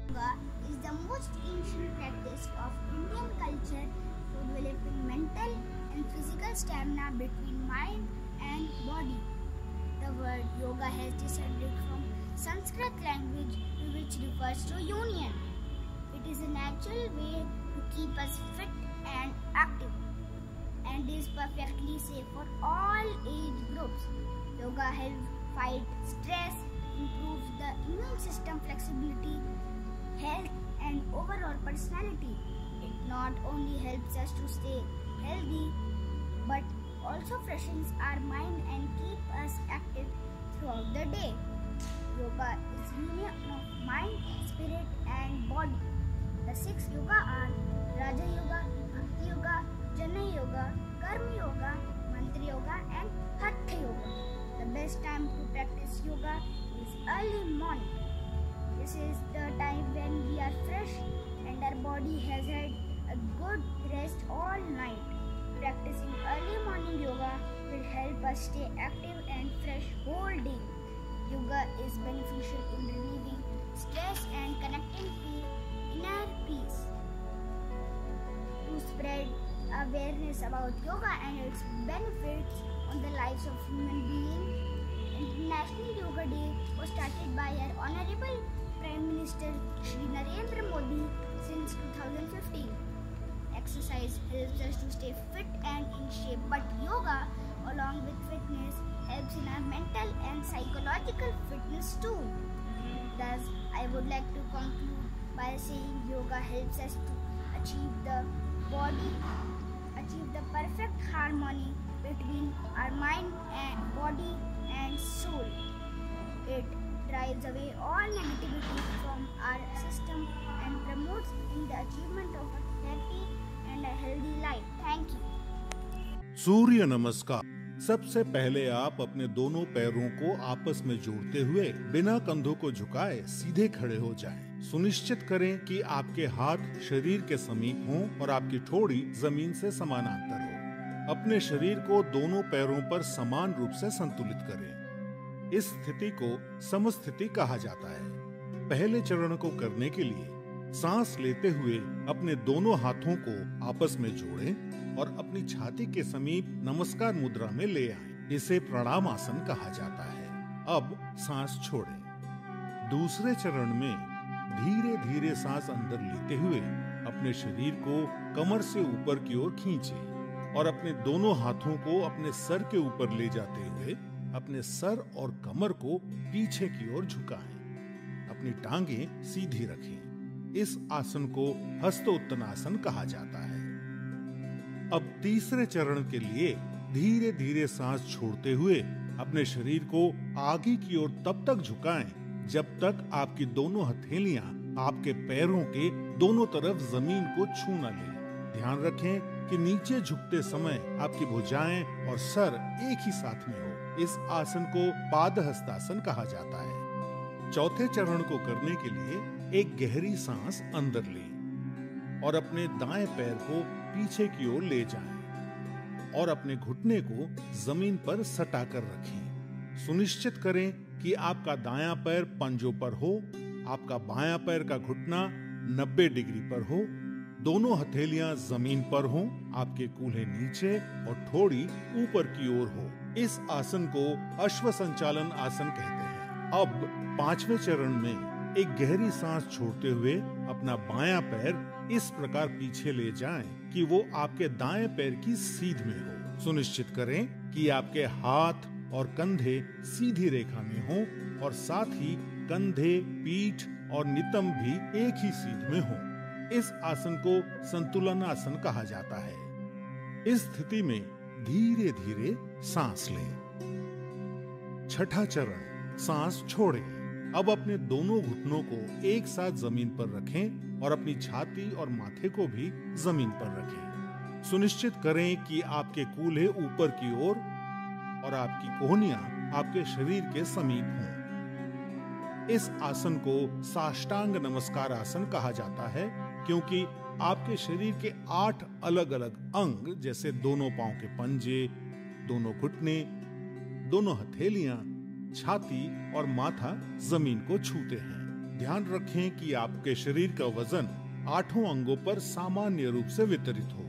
Yoga is the most ancient practice of Indian culture for developing mental and physical stamina between mind and body. The word yoga has descended from Sanskrit language which refers to union. It is a natural way to keep us fit and active and is perfectly safe for all age groups. Yoga helps fight stress, improves the immune system flexibility, health and overall personality. It not only helps us to stay healthy but also freshens our mind and keep us active throughout the day. Yoga is union of mind, spirit and body. The 6 yoga are Raja Yoga, Bhakti Yoga, Jnana Yoga, Karma Yoga, Mantra Yoga and Hatha Yoga. The best time to practice yoga is early morning. This is the time when we are fresh and our body has had a good rest all night. Practicing early morning yoga will help us stay active and fresh whole day. Yoga is beneficial in relieving stress and connecting to inner peace. To spread awareness about yoga and its benefits on the lives of human beings, International Yoga Day was started by our Honorable Prime Minister Shri Narendra Modi since 2015. Exercise helps us to stay fit and in shape, but yoga, along with fitness, helps in our mental and psychological fitness too. Thus, I would like to conclude by saying yoga helps us to achieve the perfect harmony between our mind and body and soul. It drives away all negativity from our system and promotes in the achievement of a happy and a healthy life. Thank you. सूर्य नमस्कार। सबसे पहले आप अपने दोनों पैरों को आपस में जोड़ते हुए बिना कंधों को झुकाए सीधे खड़े हो जाएं। सुनिश्चित करें कि आपके हाथ शरीर के समीप हों और आपकी ठोड़ी जमीन से समानांतर हो। अपने शरीर को दोनों पैरों पर समान रूप से संतुलित करें। इस स्थिति को समस्थिति कहा जाता है। पहले चरण को करने के लिए सांस लेते हुए अपने दोनों हाथों को आपस में जोड़ें और अपनी छाती के समीप नमस्कार मुद्रा में ले आएं। इसे प्रणाम आसन कहा जाता है। अब सांस छोड़ें। दूसरे चरण में धीरे धीरे सांस अंदर लेते हुए अपने शरीर को कमर से ऊपर की ओर खींचें और अपने दोनों हाथों को अपने सर के ऊपर ले जाते हुए अपने सर और कमर को पीछे की ओर झुकाएं। अपनी टांगें सीधी रखें। इस आसन को हस्तोत्तनासन कहा जाता है। अब तीसरे चरण के लिए धीरे धीरे सांस छोड़ते हुए अपने शरीर को आगे की ओर तब तक झुकाएं जब तक आपकी दोनों हथेलियां आपके पैरों के दोनों तरफ जमीन को छू न लें। ध्यान रखें कि नीचे झुकते समय आपकी भुजाएं और सर एक ही साथ में हो। इस आसन को पादहस्तासन कहा जाता है। चौथे चरण को करने के लिए एक गहरी सांस अंदर लें और अपने दाएं पैर को पीछे की ओर ले जाएं और अपने घुटने को जमीन पर सटा कर रखें। सुनिश्चित करें कि आपका दायां पैर पंजों पर हो, आपका बायां पैर का घुटना 90 डिग्री पर हो, दोनों हथेलियां जमीन पर हों, आपके कूल्हे नीचे और ठोड़ी ऊपर की ओर हो। इस आसन को अश्व संचालन आसन कहते हैं। अब पांचवें चरण में एक गहरी सांस छोड़ते हुए अपना बायां पैर इस प्रकार पीछे ले जाएं कि वो आपके दाएं पैर की सीध में हो। सुनिश्चित करें कि आपके हाथ और कंधे सीधी रेखा में हों और साथ ही कंधे, पीठ और नितंब भी एक ही सीध में हों। इस आसन को संतुलन आसन कहा जाता है। इस स्थिति में धीरे धीरे सांस लें। छठा चरण, सांस छोड़ें। अब अपने दोनों घुटनों को एक साथ जमीन पर रखें और अपनी छाती और माथे को भी जमीन पर रखें। सुनिश्चित करें कि आपके कूल्हे ऊपर की ओर और आपकी कोहनियां आपके शरीर के समीप हों। इस आसन को साष्टांग नमस्कार आसन कहा जाता है क्योंकि आपके शरीर के 8 अलग अलग अंग जैसे दोनों पांव के पंजे, दोनों घुटने, दोनों हथेलियां, छाती और माथा जमीन को छूते हैं। ध्यान रखें कि आपके शरीर का वजन 8 अंगों पर सामान्य रूप से वितरित हो।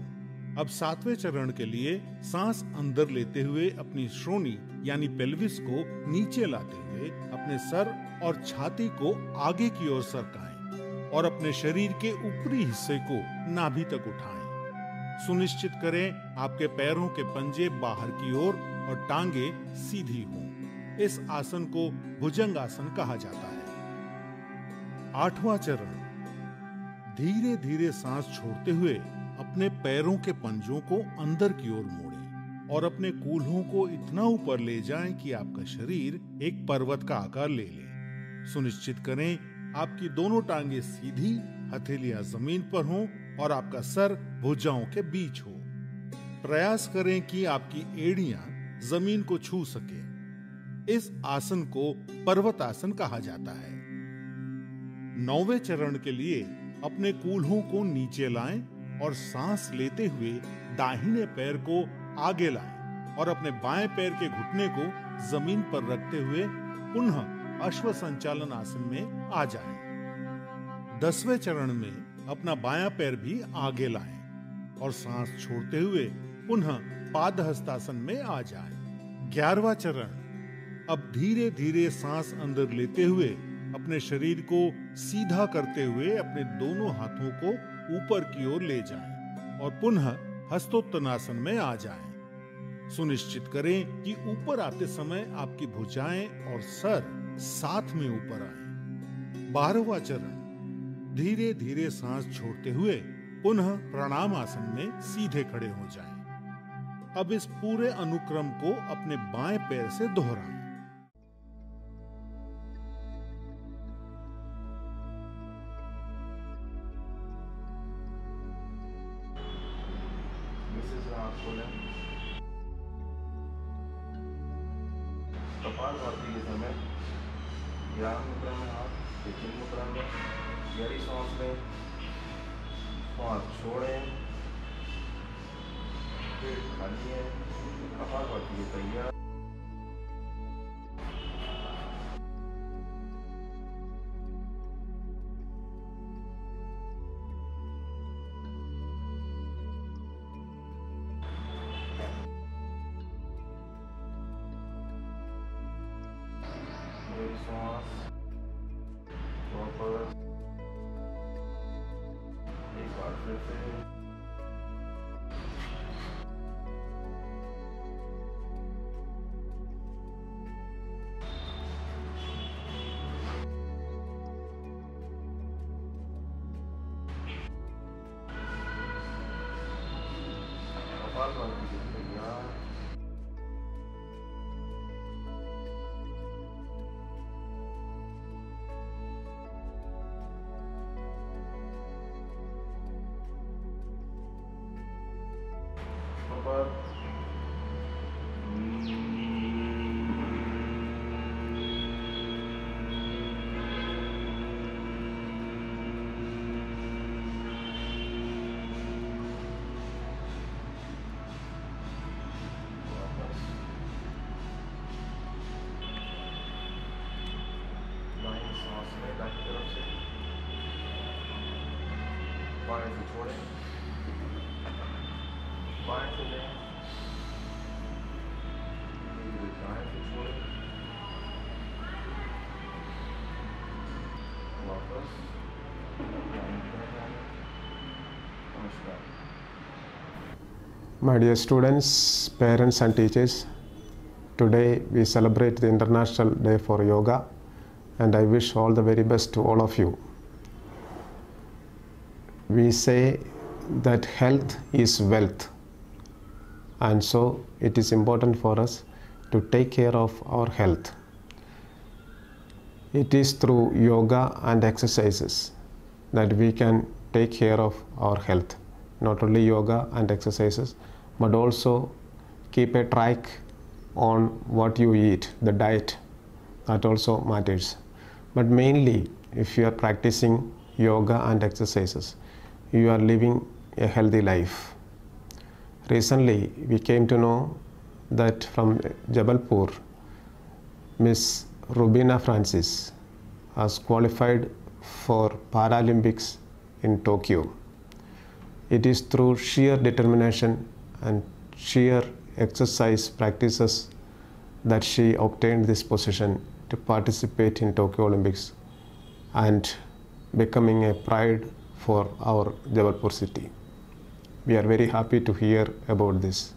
अब 7वें चरण के लिए सांस अंदर लेते हुए अपनी श्रोणी यानी पेल्विस को नीचे लाते हुए अपने सर और छाती को आगे की ओर सरकाएं और अपने शरीर के ऊपरी हिस्से को नाभि तक उठाएं। सुनिश्चित करें आपके पैरों के पंजे बाहर की ओर और टांगे सीधी हों। इस आसन को भुजंग आसन कहा जाता है। 8वां चरण, धीरे धीरे सांस छोड़ते हुए अपने पैरों के पंजों को अंदर की ओर मोड़ें और अपने कूल्हों को इतना ऊपर ले जाएं कि आपका शरीर एक पर्वत का आकार ले ले। सुनिश्चित करें आपकी दोनों टांगे सीधी, हथेलियां जमीन पर हों और आपका सर भुजाओं के बीच हो। प्रयास करें कि आपकी एड़ियां जमीन को छू सके। इस आसन को पर्वत आसन कहा जाता है। 9वें चरण के लिए अपने कूल्हों को नीचे लाएं और सांस लेते हुए दाहिने पैर को आगे लाएं और अपने बाएं पैर के घुटने को जमीन पर रखते हुए पुनः अश्व संचालन आसन में आ जाएं। 10वें चरण में अपना बायां पैर भी आगे लाएं और सांस छोड़ते हुए पुनः पादहस्तासन में आ जाएं। 11वां चरण, अब धीरे धीरे सांस अंदर लेते हुए अपने शरीर को सीधा करते हुए अपने दोनों हाथों को ऊपर की ओर ले जाएं और पुनः हस्तोत्तनासन में आ जाएं। सुनिश्चित करें कि ऊपर आते समय आपकी भुजाएं और सर साथ में ऊपर आए। 12वां चरण, धीरे धीरे सांस छोड़ते हुए पुनः प्रणाम आसन में सीधे खड़े हो जाएं। अब इस पूरे अनुक्रम को अपने बाएं पैर से दोहराएं। कपालभाति के समय ध्यान मुद्रा में हाथ चिन्ह मुद्रा में गहरी सांस लें, सांस छोड़ें, पेट खाली है। कपालभाति तैयार। सांस वापस एक बार फिर से कपालभाति तैयार। बाएं से छोड़ें, बाएं से लें, दाएं से छोड़ें, वापस। नमस्कार। My dear students, parents and teachers, today we celebrate the International Day for Yoga, and I wish all the very best to all of you. We say that health is wealth, and so it is important for us to take care of our health. It is through yoga and exercises that we can take care of our health. Not only yoga and exercises, but also keep a track on what you eat, the diet, that also matters. But mainly, if you are practicing yoga and exercises, you are living a healthy life. Recently, we came to know that from Jabalpur, Miss Rubina Francis has qualified for Paralympics in Tokyo. It is through sheer determination and sheer exercise practices that she obtained this position to participate in Tokyo Olympics and becoming a pride for our Jabalpur city. We are very happy to hear about this.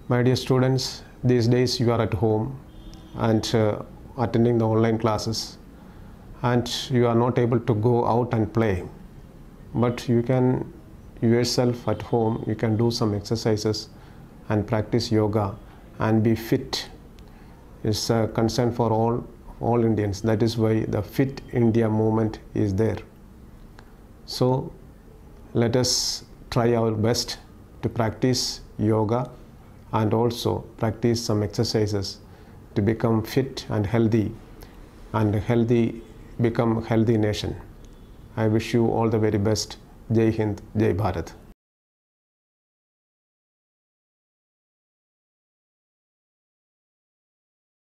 My dear students, these days you are at home and attending the online classes, and you are not able to go out and play, but you can yourself at home, you can do some exercises and practice yoga and be fit. It's a concern for all Indians. That is why the Fit India movement is there. So let us try our best to practice yoga and also practice some exercises to become fit and become healthy nation. I wish you all the very best. Jai Hind, Jai Bharat.